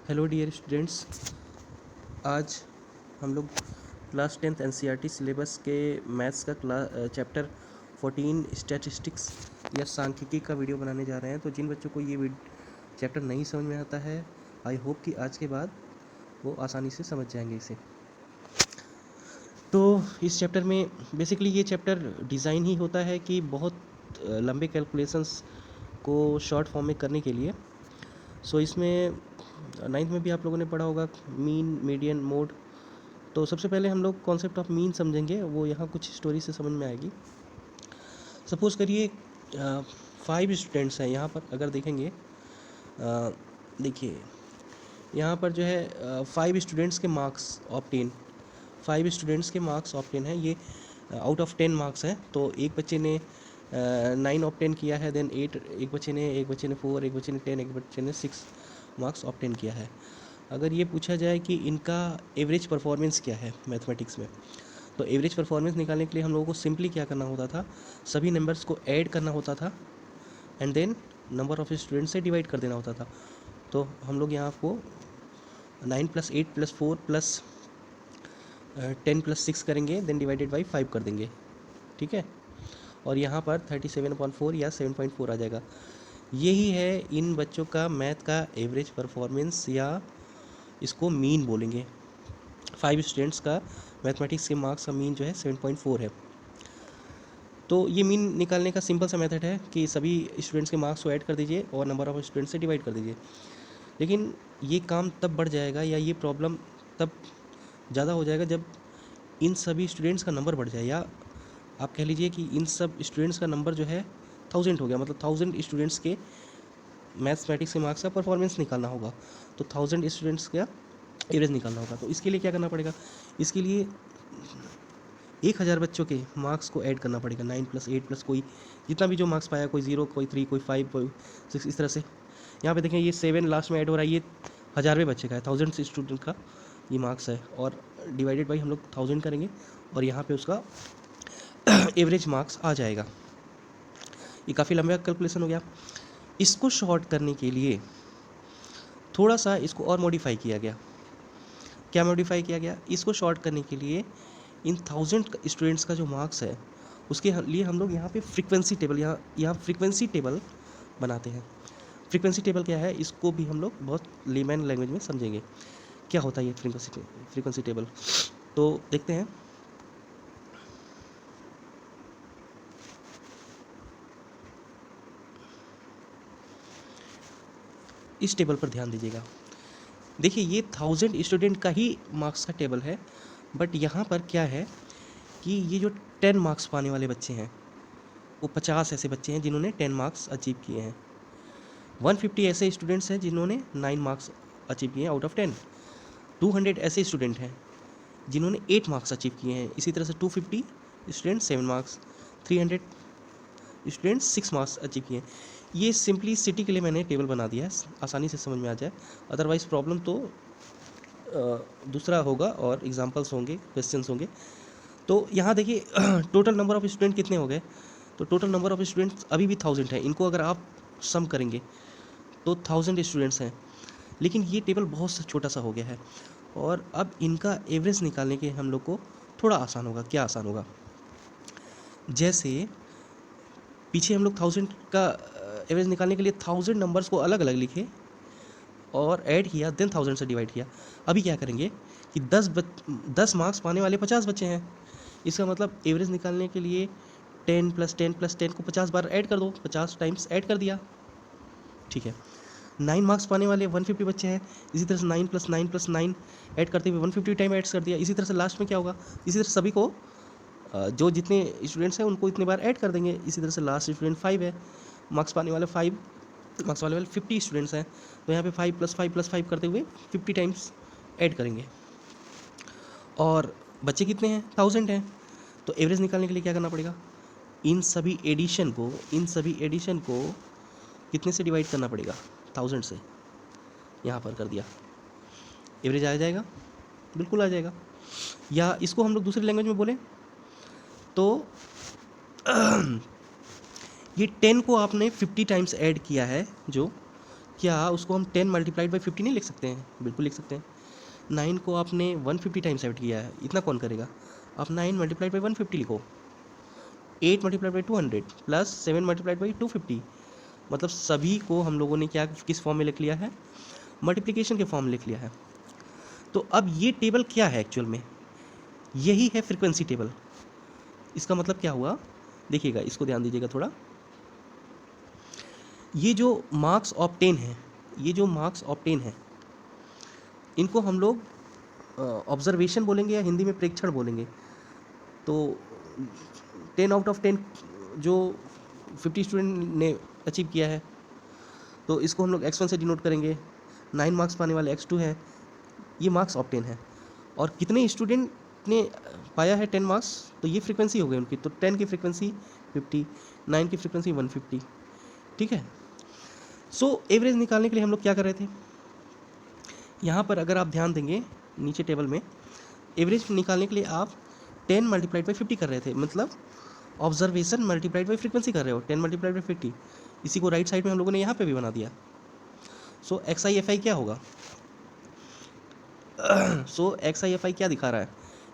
Hello dear students. आज हम लोग क्लास 10th एनसीईआरटी सिलेबस के मैथ्स का चैप्टर 14 स्टैटिस्टिक्स या सांख्यिकी का वीडियो बनाने जा रहे हैं। तो जिन बच्चों को ये चैप्टर नहीं समझ में आता है, आई होप कि आज के बाद वो आसानी से समझ जाएंगे इसे। तो इस चैप्टर में बेसिकली ये चैप्टर डिज़ाइन ही होता है कि बहुत लंबे कैलकुलेशंस को शॉर्ट फॉर्म में करने के लिए। सो इसमें 9th में भी आप लोगों ने पढ़ा होगा मीन, मीडियन, मोड। तो सबसे पहले हम लोग कॉन्सेप्ट ऑफ मीन समझेंगे, वो यहाँ कुछ स्टोरी से समझ में आएगी। सपोज़ करिए 5 स्टूडेंट्स हैं यहाँ पर, अगर देखेंगे देखिए यहाँ पर जो है 5 स्टूडेंट्स के मार्क्स ऑब्टेन 5 स्टूडेंट्स के मार्क्स ऑब्टेन है। ये आउट ऑफ 10 मार्क्स है। तो एक बच्चे ने 9 ऑब्टेन किया है, देन 8 एक बच्चे ने 4, एक बच्चे ने 10, एक बच्चे ने 6 मार्क्स ऑब्टेन किया है। अगर ये पूछा जाए कि इनका एवरेज परफॉर्मेंस क्या है मैथमेटिक्स में, तो एवरेज परफॉर्मेंस निकालने के लिए हम लोगों को सिंपली क्या करना होता था, सभी नंबर्स को ऐड करना होता था and then number of students से डिवाइड कर देना होता था। तो हम लोग यहाँ आपको 9 + 8 + 4 + 10 + 6 करेंगे, देन डिवाइडेड बाई 5 कर देंगे, ठीक है। और यहाँ पर 37/4 या 7.4 आ जाएगा। यही है इन बच्चों का मैथ का एवरेज परफॉर्मेंस, या इसको मीन बोलेंगे। 5 स्टूडेंट्स का मैथमेटिक्स के मार्क्स का मीन जो है 7.4 है। तो ये मीन निकालने का सिंपल सा मेथड है कि सभी स्टूडेंट्स के मार्क्स को ऐड कर दीजिए और नंबर ऑफ स्टूडेंट्स से डिवाइड कर दीजिए। लेकिन ये काम तब बढ़ जाएगा, या ये प्रॉब्लम तब ज़्यादा हो जाएगा जब इन सभी स्टूडेंट्स का नंबर बढ़ जाए, या आप कह लीजिए कि इन सब स्टूडेंट्स का नंबर जो है 1000 हो गया। मतलब 1000 स्टूडेंट्स के मैथमेटिक्स के मार्क्स का परफॉर्मेंस निकालना होगा, तो 1000 स्टूडेंट्स का एवरेज निकालना होगा। तो इसके लिए क्या करना पड़ेगा, इसके लिए 1000 बच्चों के मार्क्स को ऐड करना पड़ेगा। 9 + 8 + कोई जितना भी जो मार्क्स पाया, कोई 0, कोई 3, कोई 5, कोई 6, इस तरह से। यहाँ पे देखें ये 7 लास्ट में ऐड हो रहा है, ये 1000वें बच्चे का है, 1000 स्टूडेंट का ये मार्क्स है, और डिवाइडेड बाई हम लोग 1000 करेंगे और यहाँ पे उसका एवरेज मार्क्स आ जाएगा। ये काफ़ी लंबा कैलकुलेशन हो गया। इसको शॉर्ट करने के लिए थोड़ा सा इसको और मॉडिफाई किया गया। क्या मॉडिफाई किया गया, इसको शॉर्ट करने के लिए इन 1000 स्टूडेंट्स का जो मार्क्स है उसके लिए हम लोग यहाँ पे फ्रीक्वेंसी टेबल यहाँ फ्रीक्वेंसी टेबल बनाते हैं। फ्रीक्वेंसी टेबल क्या है, इसको भी हम लोग बहुत लेमैन लैंग्वेज में समझेंगे क्या होता है ये फ्रीक्वेंसी टेबल। तो देखते हैं। इस टेबल पर ध्यान दीजिएगा। देखिए ये 1000 स्टूडेंट का ही मार्क्स का टेबल है, बट यहाँ पर क्या है कि ये जो 10 मार्क्स पाने वाले बच्चे हैं, वो 50 ऐसे बच्चे हैं जिन्होंने 10 मार्क्स अचीव किए हैं। 150 ऐसे स्टूडेंट्स हैं जिन्होंने 9 मार्क्स अचीव किए हैं आउट ऑफ 10। 200 ऐसे स्टूडेंट हैं जिन्होंने 8 मार्क्स अचीव किए हैं। इसी तरह से 250 student 7 marks, 300 students 6 marks achieve किए हैं। ये सिंपलिसिटी के लिए मैंने टेबल बना दिया है, आसानी से समझ में आ जाए। अदरवाइज़ प्रॉब्लम तो दूसरा होगा और एग्जांपल्स होंगे, क्वेश्चंस होंगे। तो यहाँ देखिए टोटल नंबर ऑफ़ स्टूडेंट कितने हो गए, तो टोटल नंबर ऑफ़ स्टूडेंट्स अभी भी 1000 है। इनको अगर आप सम करेंगे तो 1000 स्टूडेंट्स हैं, लेकिन ये टेबल बहुत सा छोटा सा हो गया है, और अब इनका एवरेज निकालने के हम लोग को थोड़ा आसान होगा। क्या आसान होगा, जैसे पीछे हम लोग 1000 का एवरेज निकालने के लिए 1000 नंबर्स को अलग अलग लिखे और ऐड किया, देन 1000 से डिवाइड किया। अभी क्या करेंगे कि 10 मार्क्स पाने वाले 50 बच्चे हैं। इसका मतलब एवरेज निकालने के लिए 10 + 10 + 10 को 50 बार ऐड कर दो, 50 टाइम्स ऐड कर दिया, ठीक है। 9 मार्क्स पाने वाले 150 बच्चे हैं, इसी तरह से 9 + 9 + 9 ऐड करते हुए 150 टाइम ऐड कर दिया। इसी तरह से लास्ट में क्या होगा, इसी तरह सभी को जो जितने स्टूडेंट्स हैं उनको इतने बार ऐड कर देंगे। इसी तरह से लास्ट स्टूडेंट 5 है, मार्क्स पाने वाले 5 मार्क्स वाले 50 स्टूडेंट्स हैं, तो यहाँ पे 5 + 5 + 5 करते हुए 50 टाइम्स ऐड करेंगे। और बच्चे कितने हैं, 1000 हैं। तो एवरेज निकालने के लिए क्या करना पड़ेगा, इन सभी एडिशन को कितने से डिवाइड करना पड़ेगा, 1000 से। यहाँ पर कर दिया, एवरेज आ जाएगा, बिल्कुल आ जाएगा। या इसको हम लोग दूसरी लैंग्वेज में बोलें तो ये 10 को आपने 50 टाइम्स ऐड किया है, जो क्या उसको हम 10 मल्टीप्लाइड बाई 50 नहीं लिख सकते हैं? बिल्कुल लिख सकते हैं। 9 को आपने 150 टाइम्स ऐड किया है, इतना कौन करेगा? आप 9 मल्टीप्लाइड बाई 150 लिखो, 8 multiplied by 200 plus 7 multiplied by 250। मतलब सभी को हम लोगों ने क्या किस फॉर्म में लिख लिया है? मल्टीप्लिकेशन के फॉर्म में लिख लिया है। तो अब ये टेबल क्या है एक्चुअल में? यही है फ्रीक्वेंसी टेबल। इसका मतलब क्या हुआ? देखिएगा, इसको ध्यान दीजिएगा थोड़ा। ये जो मार्क्स ऑब्टेन है, ये जो मार्क्स ऑब्टेन है, इनको हम लोग ऑब्जर्वेशन बोलेंगे या हिंदी में प्रेक्षण बोलेंगे। तो 10 आउट ऑफ 10 जो 50 स्टूडेंट ने अचीव किया है, तो इसको हम लोग x1 से डिनोट करेंगे। 9 मार्क्स पाने वाले x2 है, ये मार्क्स ऑब्टेन है। और कितने स्टूडेंट ने पाया है 10 मार्क्स, तो ये फ्रीक्वेंसी हो गई उनकी। तो 10 की फ्रीक्वेंसी 50, 9 की फ्रीक्वेंसी 150। ठीक है। सो एवरेज निकालने के लिए हम लोग क्या कर रहे थे? यहाँ पर अगर आप ध्यान देंगे नीचे टेबल में, एवरेज निकालने के लिए आप 10 मल्टीप्लाइड बाई 50 कर रहे थे, मतलब ऑब्जर्वेशन मल्टीप्लाइड बाई फ्रीक्वेंसी कर रहे हो, 10 मल्टीप्लाइड बाई 50। इसी को राइट साइड में हम लोगों ने यहाँ पे भी बना दिया। सो एक्स आई एफ आई क्या होगा? सो एक्स आई एफ आई क्या दिखा रहा है?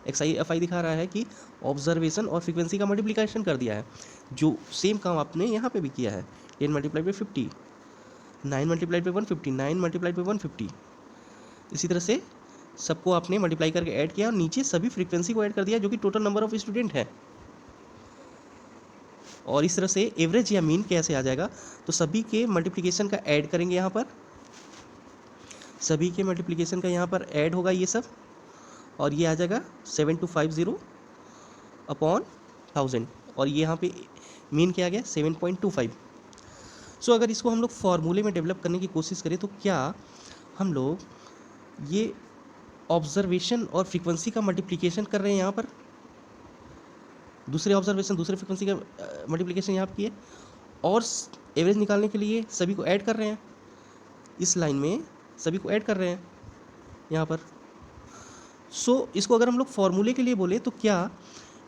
एक्स आई एफ आई दिखा रहा है कि ऑब्जर्वेशन और फ्रीक्वेंसी का मल्टीप्लिकेशन कर दिया है, जो सेम काम आपने यहाँ पे भी किया है। 10 multiplied by 50, 9 multiplied by 150, 9 multiplied by 150। इसी तरह से सबको आपने मल्टीप्लाई करके ऐड किया और नीचे सभी फ्रीक्वेंसी को ऐड कर दिया, जो कि टोटल नंबर ऑफ स्टूडेंट है। और इस तरह से एवरेज या मीन कैसे आ जाएगा? तो सभी के मल्टीप्लिकेशन का ऐड करेंगे, यहाँ पर सभी के मल्टीप्लिकेशन का यहाँ पर ऐड होगा ये सब, और ये आ जाएगा 7250 अपॉन 1000। और ये यहाँ पे मीन क्या आ गया? 7.25। सो अगर इसको हम लोग फॉर्मूले में डेवलप करने की कोशिश करें, तो क्या हम लोग ये ऑब्जर्वेशन और फ्रीक्वेंसी का मल्टीप्लिकेशन कर रहे हैं यहाँ पर, दूसरे ऑब्जर्वेशन दूसरे फ्रीक्वेंसी का मल्टीप्लिकेशन यहाँ किए, और एवरेज निकालने के लिए सभी को ऐड कर रहे हैं, इस लाइन में सभी को ऐड कर रहे हैं यहाँ पर। सो इसको अगर हम लोग फॉर्मूले के लिए बोले, तो क्या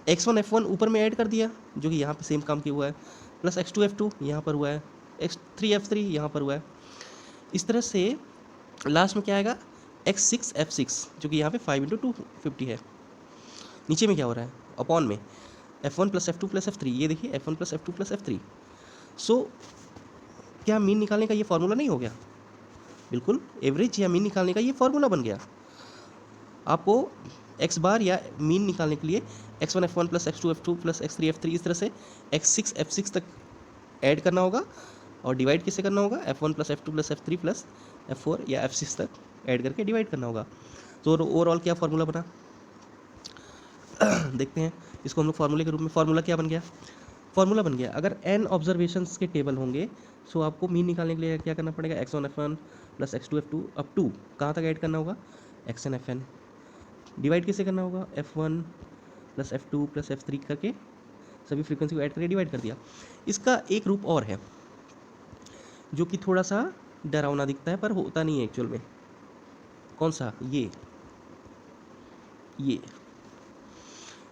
x1 f1 ऊपर में ऐड कर दिया, जो कि यहाँ पे सेम काम किया हुआ है, प्लस x2 f2 यहाँ पर हुआ है, x3 f3 यहाँ पर हुआ है। इस तरह से लास्ट में क्या आएगा? x6 f6, जो कि यहाँ पे 5 × 250 है। नीचे में क्या हो रहा है? अपॉन में f1 plus f2 plus f3, ये देखिए f1 plus f2 plus f3। सो क्या मीन निकालने का ये फार्मूला नहीं हो गया? बिल्कुल, एवरेज या मीन निकालने का ये फार्मूला बन गया। आपको x बार या मीन निकालने के लिए x1 f1 plus x2 f2 plus x3 f3, इस तरह से x6 f6 तक ऐड करना होगा, और डिवाइड किससे करना होगा? f1 plus f2 plus f3 plus f4 या f6 तक ऐड करके डिवाइड करना होगा। तो ओवरऑल क्या फार्मूला बना? देखते हैं इसको हम लोग फार्मूले के रूप में। फार्मूला क्या बन गया? फार्मूला बन गया, अगर n ऑब्जर्वेशंस के टेबल होंगे, सो आपको मीन निकालने के लिए क्या करना पड़ेगा? x1 f1 plus x2 f2 up to कहाँ तक ऐड करना होगा? xn fn। डिवाइड किससे करना होगा? f1 plus f2 plus f3 करके सभी फ्रीक्वेंसी को ऐड करके डिवाइड कर दिया। इसका एक रूप और है, जो कि थोड़ा सा डरावना दिखता है, पर होता नहीं है एक्चुअल में। कौन सा? ये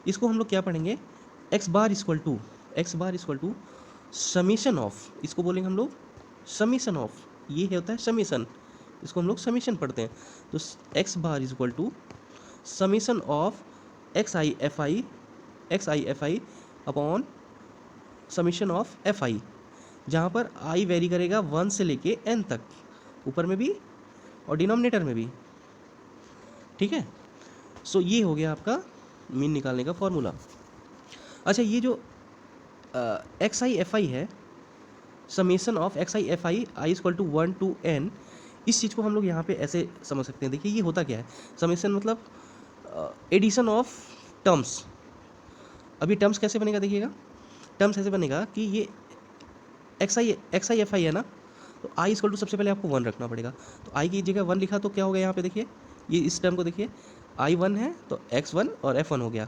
इसको हम लोग क्या पढ़ेंगे? x bar equal to summation of, इसको बोलेंगे हम लोग समीशन ऑफ, ये होता है समीशन, इसको हम लोग समीशन पढ़ते हैं। तो x bar equal to summation of x i f i upon summation of F i, जहाँ पर आई वेरी करेगा 1 से लेके n तक, ऊपर में भी और डिनोमिनेटर में भी। ठीक है। सो ये हो गया आपका मीन निकालने का फॉर्मूला। अच्छा, ये जो एक्स आई एफ आई है, summation of x i f i equal to 1 to n, इस चीज़ को हम लोग यहाँ पे ऐसे समझ सकते हैं। देखिए ये होता क्या है? समेशन मतलब एडिशन ऑफ टर्म्स। अभी टर्म्स कैसे बनेगा? देखिएगा, टर्म्स ऐसे बनेगा कि ये एक्स आई एफ आई है ना, तो आई इक्वल टू सबसे पहले आपको 1 रखना पड़ेगा। तो आई की जगह 1 लिखा तो क्या हो गया यहाँ पे? देखिए ये इस टर्म को देखिए, आई 1 है तो x1 और f1 हो गया,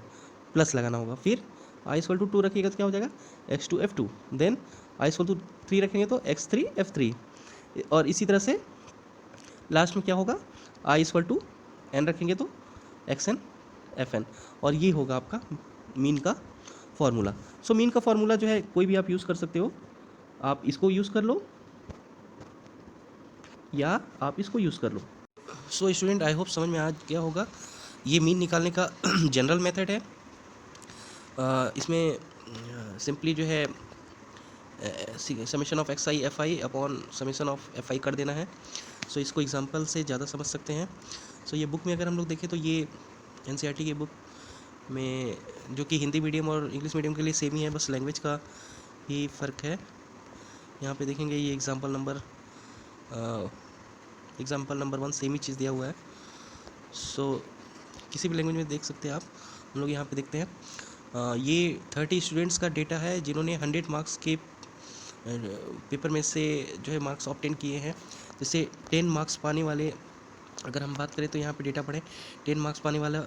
प्लस लगाना होगा। फिर आई इक्वल टू 2 रखिएगा तो क्या हो जाएगा? x2 f2। Then I equal to 3 रखेंगे तो x3 f3, और इसी तरह से लास्ट में क्या होगा? आई इक्वल टू n रखेंगे तो xn fn, और ये होगा आपका मीन का फॉर्मूला। सो मीन का फॉर्मूला जो है कोई भी आप यूज़ कर सकते हो, आप इसको यूज़ कर लो या आप इसको यूज़ कर लो। सो स्टूडेंट, आई होप समझ में आ गया होगा। ये मीन निकालने का जनरल मेथड है। इसमें सिंपली जो है summation of x i f i upon summation of F I कर देना है। सो इसको एग्जांपल से ज़्यादा समझ सकते हैं। सो ये बुक में अगर हम लोग देखें तो ये एनसीईआरटी की बुक में, जो कि हिंदी मीडियम और इंग्लिश मीडियम के लिए सेम ही है, बस लैंग्वेज का ही फ़र्क है। यहाँ पे देखेंगे ये एग्ज़ाम्पल नंबर 1 सेम ही चीज़ दिया हुआ है। सो किसी भी लैंग्वेज में देख सकते हैं आप। हम लोग यहाँ पे देखते हैं ये 30 स्टूडेंट्स का डेटा है जिन्होंने 100 मार्क्स के पेपर में से जो है मार्क्स ऑब्टेन किए हैं। जैसे 10 मार्क्स पाने वाले अगर हम बात करें तो यहाँ पे डेटा पढ़ें, 10 मार्क्स पाने वाला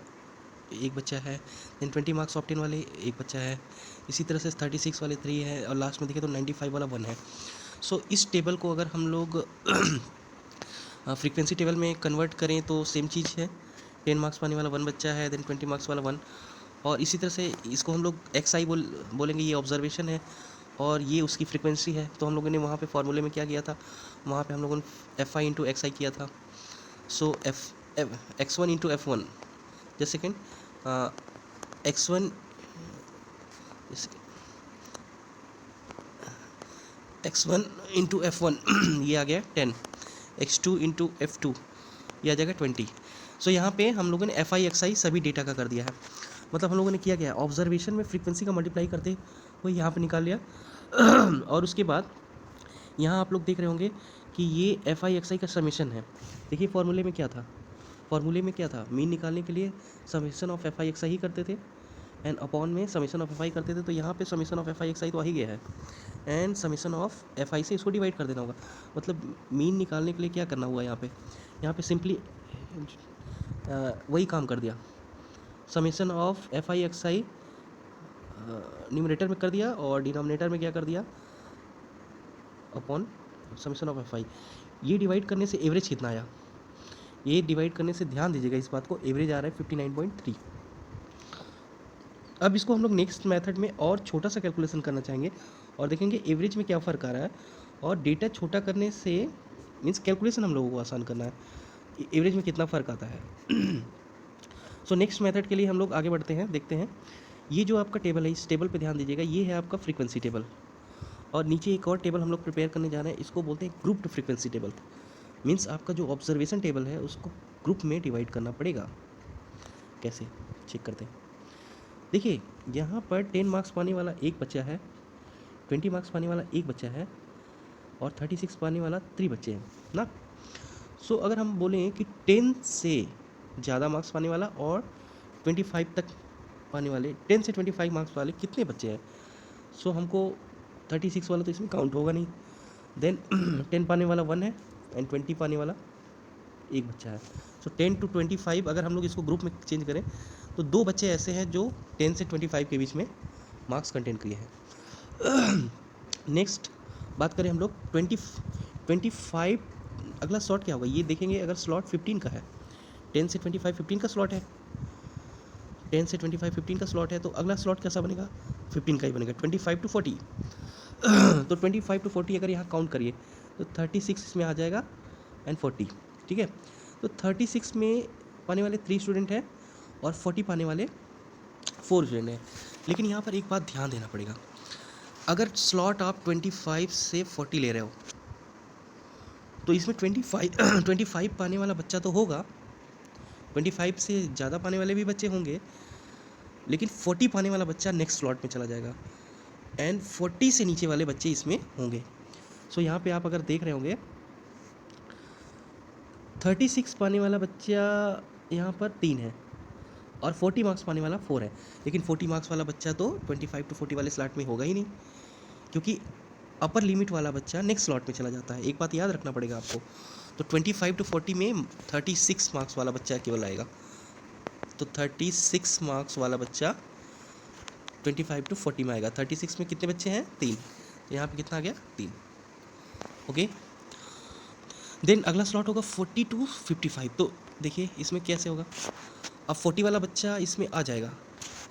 एक बच्चा है, देन 20 मार्क्स ऑब्टेन वाले एक बच्चा है, इसी तरह से 36 वाले 3 है, और लास्ट में देखें तो 95 वाला 1 है। सो इस टेबल को अगर हम लोग फ्रीक्वेंसी टेबल में कन्वर्ट करें तो सेम चीज़ है। 10 मार्क्स पाने वाला 1 बच्चा है, देन 20 मार्क्स वाला 1, और इसी तरह से इसको हम लोग एक्स आई बोलेंगे, ये ऑब्जर्वेशन है और ये उसकी फ्रीक्वेंसी है। तो हम लोगों ने वहाँ पे फॉर्मूले में क्या किया था, वहाँ पे हम लोगों ने F I into X I किया था। So X one into F one, just second, X one into F one ये आ गया 10, x2 इंटू एफ टू ये आ जाएगा 20। सो यहाँ पे हम लोगों ने एफ आई एक्स आई सभी डेटा का कर दिया है। मतलब हम लोगों ने किया क्या है, ऑब्जर्वेशन में फ्रीक्वेंसी का मल्टीप्लाई करते हुए यहाँ पे निकाल लिया और उसके बाद यहाँ आप लोग देख रहे होंगे कि ये एफ आई एक्स आई का समेशन है। देखिए फॉर्मूले में क्या था, मीन निकालने के लिए summation of F I X I ही करते थे, एंड अपॉन में समेशन ऑफ एफ आई करते थे। तो यहाँ पे summation of F I X I तो आ ही गया है, and summation of F I से इसको डिवाइड कर देना होगा। मतलब मीन निकालने के लिए क्या करना हुआ यहाँ पे सिंपली वही काम कर दिया, summation of F I X I numerator में कर दिया और डिनोमिनेटर में क्या कर दिया, upon summation of F I. ये डिवाइड करने से एवरेज कितना आया, ये डिवाइड करने से ध्यान दीजिएगा इस बात को, एवरेज आ रहा है 59.3। अब इसको हम लोग नेक्स्ट मेथड में और छोटा सा कैलकुलेशन करना चाहेंगे और देखेंगे एवरेज में क्या फ़र्क आ रहा है, और डेटा छोटा करने से मीन्स कैलकुलेशन हम लोगों को आसान करना है, एवरेज में कितना फ़र्क आता है। सो नेक्स्ट मेथड के लिए हम लोग आगे बढ़ते हैं, देखते हैं। ये जो आपका टेबल है, इस टेबल पे ध्यान दीजिएगा, ये है आपका फ्रीक्वेंसी टेबल, और नीचे एक और टेबल हम लोग प्रिपेयर करने जा रहे हैं, इसको बोलते हैं ग्रुप्ड फ्रीक्वेंसी टेबल। मीन्स आपका जो ऑब्जर्वेशन टेबल है उसको ग्रुप में डिवाइड करना पड़ेगा। कैसे, चेक करते हैं। देखिए यहाँ पर 10 मार्क्स पाने वाला एक बच्चा है, 20 मार्क्स पाने वाला एक बच्चा है, और 36 पाने वाला 3 बच्चे हैं ना। सो अगर हम बोलें कि 10 से ज़्यादा मार्क्स पाने वाला और 25 तक पाने वाले, 10 से 25 मार्क्स वाले कितने बच्चे हैं, सो हमको 36 वाला तो इसमें काउंट होगा नहीं। देन 10 पाने वाला 1 है एंड 20 पाने वाला एक बच्चा है। सो 10 to 25 अगर हम लोग इसको ग्रुप में चेंज करें तो 2 बच्चे ऐसे हैं जो 10 से 25 के बीच में मार्क्स कंटेन किए हैं। नेक्स्ट बात करें हम लोग 25, अगला स्लॉट क्या होगा ये देखेंगे। अगर स्लॉट 15 का है, 10 से 25 15 का स्लॉट है, 10 से 25 15 का स्लॉट है, तो अगला स्लॉट कैसा बनेगा, 15 का ही बनेगा, 25 to 40। तो 25 to 40 अगर यहाँ काउंट करिए तो 36 इसमें आ जाएगा एंड 40, ठीक है। तो 36 में पाने वाले 3 स्टूडेंट हैं और 40 पाने वाले 4 स्टूडेंट हैं। लेकिन यहाँ पर एक बात ध्यान देना पड़ेगा, अगर स्लॉट आप 25 से 40 ले रहे हो तो इसमें 25 पाने वाला बच्चा तो होगा, 25 से ज़्यादा पाने वाले भी बच्चे होंगे, लेकिन 40 पाने वाला बच्चा नेक्स्ट स्लॉट में चला जाएगा एंड 40 से नीचे वाले बच्चे इसमें होंगे। सो यहाँ पे आप अगर देख रहे होंगे 36 पाने वाला बच्चा यहाँ पर 3 है और 40 मार्क्स पाने वाला 4 है, लेकिन 40 मार्क्स वाला बच्चा तो 25 to 40 वाले स्लॉट में होगा ही नहीं, क्योंकि अपर लिमिट वाला बच्चा नेक्स्ट स्लॉट में चला जाता है। एक बात याद रखना पड़ेगा आपको। तो 25 to 40 में 36 मार्क्स वाला बच्चा केवल आएगा, तो 36 मार्क्स वाला बच्चा 25 to 40 में आएगा। 36 में कितने बच्चे हैं, 3, तो यहाँ पे कितना आ गया, 3। ओके, देन अगला स्लॉट होगा 40 to 55। तो देखिए इसमें कैसे होगा, अब 40 वाला बच्चा इसमें आ जाएगा,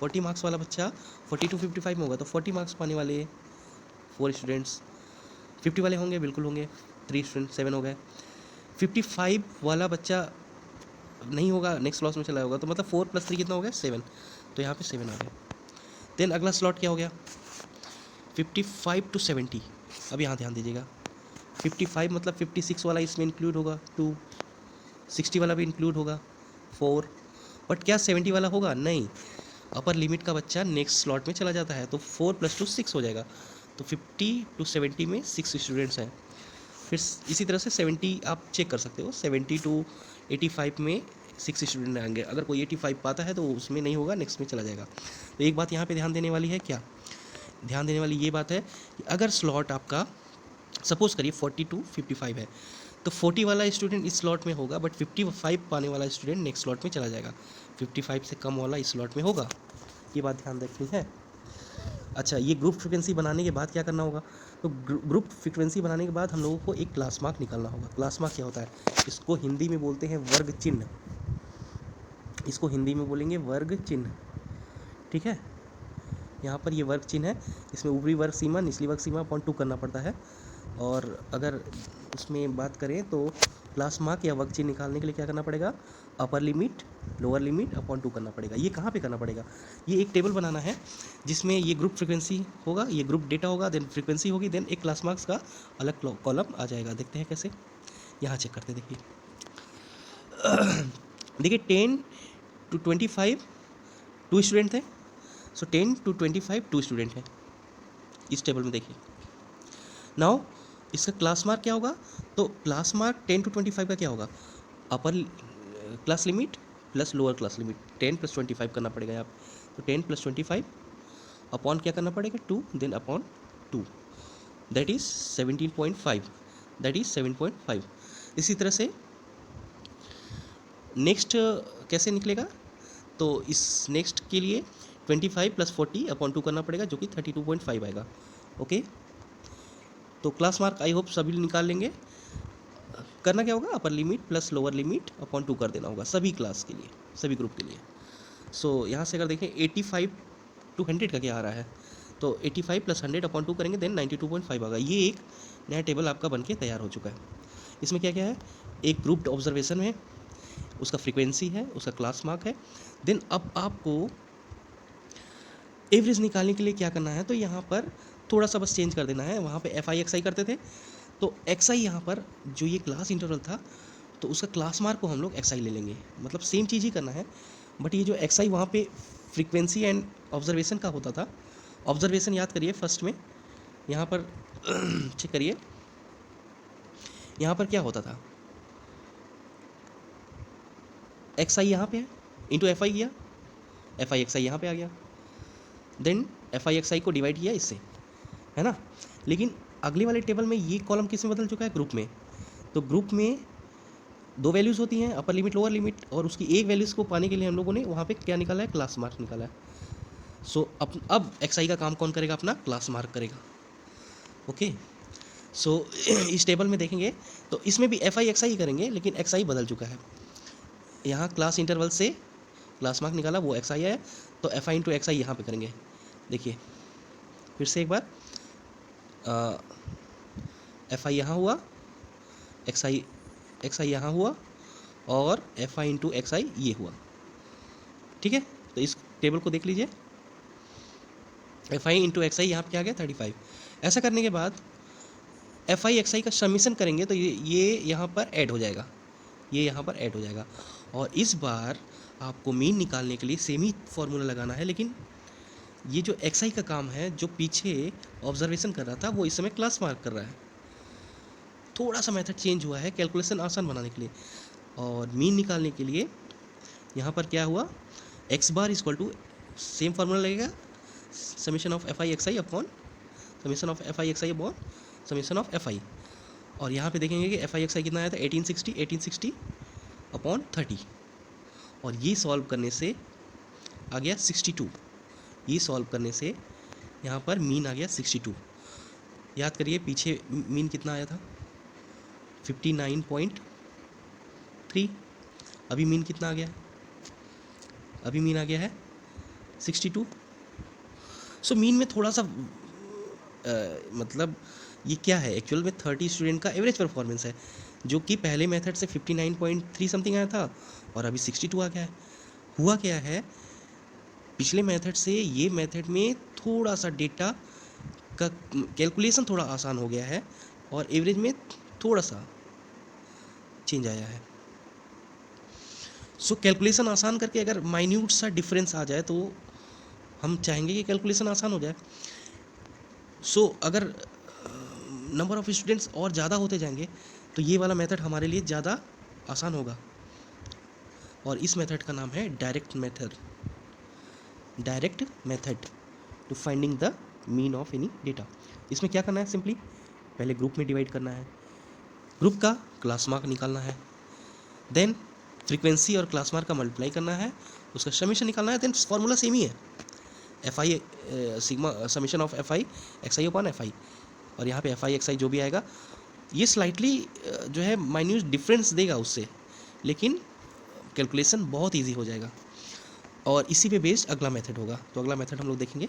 40 मार्क्स वाला बच्चा 40 to 55 में होगा, तो 40 मार्क्स पाने वाले 4 स्टूडेंट्स 50 वाले होंगे, बिल्कुल होंगे, 3 स्टूडेंट 7 हो गए। 55 वाला बच्चा नहीं होगा, नेक्स्ट स्लॉट में चला होगा, तो मतलब 4 + 3 कितना हो गया 7, तो यहाँ पे 7 आ गया। देन अगला स्लॉट क्या हो गया 55 to 70। अब यहाँ ध्यान दीजिएगा 55 मतलब 56 वाला इसमें इंक्लूड होगा 2, 60 वाला भी इंक्लूड होगा 4, बट क्या 70 वाला होगा, नहीं, अपर लिमिट का बच्चा नेक्स्ट स्लॉट में चला जाता है, तो 4 + 2 6 हो जाएगा, तो 50 to 70 में 6 स्टूडेंट्स हैं। फिर इसी तरह से 70 आप चेक कर सकते हो, 70 to 85 में 6 स्टूडेंट आएंगे, अगर कोई 85 पाता है तो उसमें नहीं होगा, नेक्स्ट में चला जाएगा। तो एक बात यहाँ पे ध्यान देने वाली है, क्या ध्यान देने वाली ये बात है कि अगर स्लॉट आपका सपोज़ करिए 40 to 55 है, तो 40 वाला स्टूडेंट इस स्लॉट में होगा, बट 55 पाने वाला स्टूडेंट नेक्स्ट स्लॉट में चला जाएगा, 55 से कम वाला इस स्लॉट में होगा, ये बात ध्यान रखनी है। अच्छा, ये ग्रुप फ्रिक्वेंसी बनाने के बाद क्या करना होगा, तो ग्रुप फ्रिक्वेंसी बनाने के बाद हम लोगों को एक क्लास मार्क निकालना होगा। क्लास मार्क क्या होता है, इसको हिंदी में बोलते हैं वर्ग चिन्ह, इसको हिंदी में बोलेंगे वर्ग चिन्ह, ठीक है। यहाँ पर ये वर्ग चिन्ह है, इसमें ऊपरी वर्ग सीमा निचली वर्ग सीमा अपॉन 2 करना पड़ता है, और अगर उसमें बात करें तो क्लास मार्क या वर्ग चिन्ह निकालने के लिए क्या करना पड़ेगा, upper limit lower limit upon 2 करना पड़ेगा। ये कहाँ पे करना पड़ेगा, ये एक टेबल बनाना है जिसमें ये ग्रुप फ्रिक्वेंसी होगा, ये ग्रुप डेटा होगा, देन फ्रिक्वेंसी होगी, देन एक क्लास मार्क्स का अलग कॉलम आ जाएगा। देखते हैं कैसे, यहाँ चेक करते हैं। देखिए 10 to 25 2 स्टूडेंट थे, सो 10 to 25 2 स्टूडेंट हैं इस टेबल में। देखिए नाउ इसका क्लास मार्क क्या होगा, तो क्लास मार्क 10 to 25 का क्या होगा, upper class limit plus lower class limit, 10 + 25 करना पड़ेगा यहाँ पे, तो 10 + 25 अपॉन क्या करना पड़ेगा 2, then upon 2, that is 17.5, that is 7.5। इसी तरह से नेक्स्ट कैसे निकलेगा, तो इस नेक्स्ट के लिए 25 + 40 अपॉन 2 करना पड़ेगा, जो कि 32.5 आएगा। ओके, तो क्लास मार्क आई होप सभी निकाल लेंगे। करना क्या होगा, upper limit plus lower limit upon 2 कर देना होगा सभी क्लास के लिए, सभी ग्रुप के लिए। सो यहाँ से अगर देखें 85 to 100 का क्या आ रहा है, तो 85 + 100 अपॉन 2 करेंगे, देन 92.5 आएगा। ये एक नया टेबल आपका बन के तैयार हो चुका है। इसमें क्या क्या है, एक ग्रुप्ड ऑब्जर्वेशन है, उसका फ्रीक्वेंसी है, उसका क्लास मार्क है। देन अब आपको एवरेज निकालने के लिए क्या करना है, तो यहाँ पर थोड़ा सा बस चेंज कर देना है। वहाँ पे FI XI करते थे, तो XI यहाँ पर जो ये क्लास इंटरवल था, तो उसका क्लास मार्क को हम लोग XI ले लेंगे, मतलब सेम चीज़ ही करना है, बट ये जो XI वहाँ पे फ्रीक्वेंसी एंड ऑब्जर्वेशन का होता था। ऑब्जर्वेशन याद करिए फर्स्ट में, यहाँ पर चेक करिए, यहाँ पर क्या होता था, XI यहाँ पे है इंटू FI किया, FI XI यहाँ पे आ गया, देन FI XI को डिवाइड किया इससे, है ना। लेकिन अगले वाले टेबल में ये कॉलम किस में बदल चुका है, ग्रुप में। तो ग्रुप में 2 वैल्यूज़ होती हैं, अपर लिमिट लोअर लिमिट, और उसकी एक वैल्यूज़ को पाने के लिए हम लोगों ने वहाँ पे क्या निकाला है, क्लास मार्क निकाला है। सो अब XI का काम कौन करेगा, अपना क्लास मार्क करेगा। ओके, सो इस टेबल में देखेंगे तो इसमें भी FI XI ही करेंगे, लेकिन XI बदल चुका है। यहाँ क्लास इंटरवल से क्लास मार्क निकाला, वो XI है, तो FI × XI यहाँ पे करेंगे। देखिए फिर से एक बार, FI यहाँ हुआ, XI यहाँ हुआ, और FI × XI ये हुआ, ठीक है। तो इस टेबल को देख लीजिए, FI × XI यहाँ पे क्या आ गया 35। ऐसा करने के बाद FI XI का समीशन करेंगे, तो ये यहाँ पर ऐड हो जाएगा, ये यहाँ पर ऐड हो जाएगा। और इस बार आपको मीन निकालने के लिए सेम ही फॉर्मूला लगाना है, लेकिन ये जो XI का काम है, जो पीछे ऑब्जर्वेशन कर रहा था, वो इस समय क्लास मार्क कर रहा है। थोड़ा सा मेथड चेंज हुआ है कैलकुलेशन आसान बनाने के लिए। और मीन निकालने के लिए यहाँ पर क्या हुआ, x bar equal to same formula लगेगा, summation of FI XI upon summation of FI XI upon summation of FI। और यहाँ पे देखेंगे कि FI XI कितना आया था, 1860 अपॉन 30, और ये सॉल्व करने से आ गया 62। ये सॉल्व करने से यहाँ पर मीन आ गया 62। याद करिए पीछे मीन कितना आया था, 59.3। अभी मीन कितना आ गया, अभी मीन आ गया है 62। सो मीन में थोड़ा सा मतलब ये क्या है, एक्चुअल में 30 स्टूडेंट का एवरेज परफॉर्मेंस है। जो कि पहले मेथड से 59.3 समथिंग आया था और अभी 62 आ गया है। हुआ क्या है, पिछले मेथड से ये मेथड में थोड़ा सा डेटा का कैलकुलेशन थोड़ा आसान हो गया है और एवरेज में थोड़ा सा चेंज आया है। सो कैलकुलेशन आसान करके अगर माइन्यूट सा डिफरेंस आ जाए तो हम चाहेंगे कि कैलकुलेशन आसान हो जाए। सो अगर नंबर ऑफ़ स्टूडेंट्स और ज़्यादा होते जाएंगे तो ये वाला मेथड हमारे लिए ज़्यादा आसान होगा और इस मेथड का नाम है direct method. Direct method to finding the mean of any data. इसमें क्या करना है, सिंपली पहले ग्रुप में डिवाइड करना है, ग्रुप का क्लास मार्क निकालना है, देन फ्रीक्वेंसी और क्लास मार्क का मल्टीप्लाई करना है, उसका समीशन निकालना है। देन फॉर्मूला सेम ही है, F I sigma summation of F I X I upon F I, और यहाँ पे एफ आई एक्स आई जो भी आएगा ये स्लाइटली जो है माइन्यूट डिफरेंस देगा उससे, लेकिन कैलकुलेशन बहुत ईजी हो जाएगा और इसी पे बेस्ड अगला मेथड होगा। तो अगला मेथड हम लोग देखेंगे।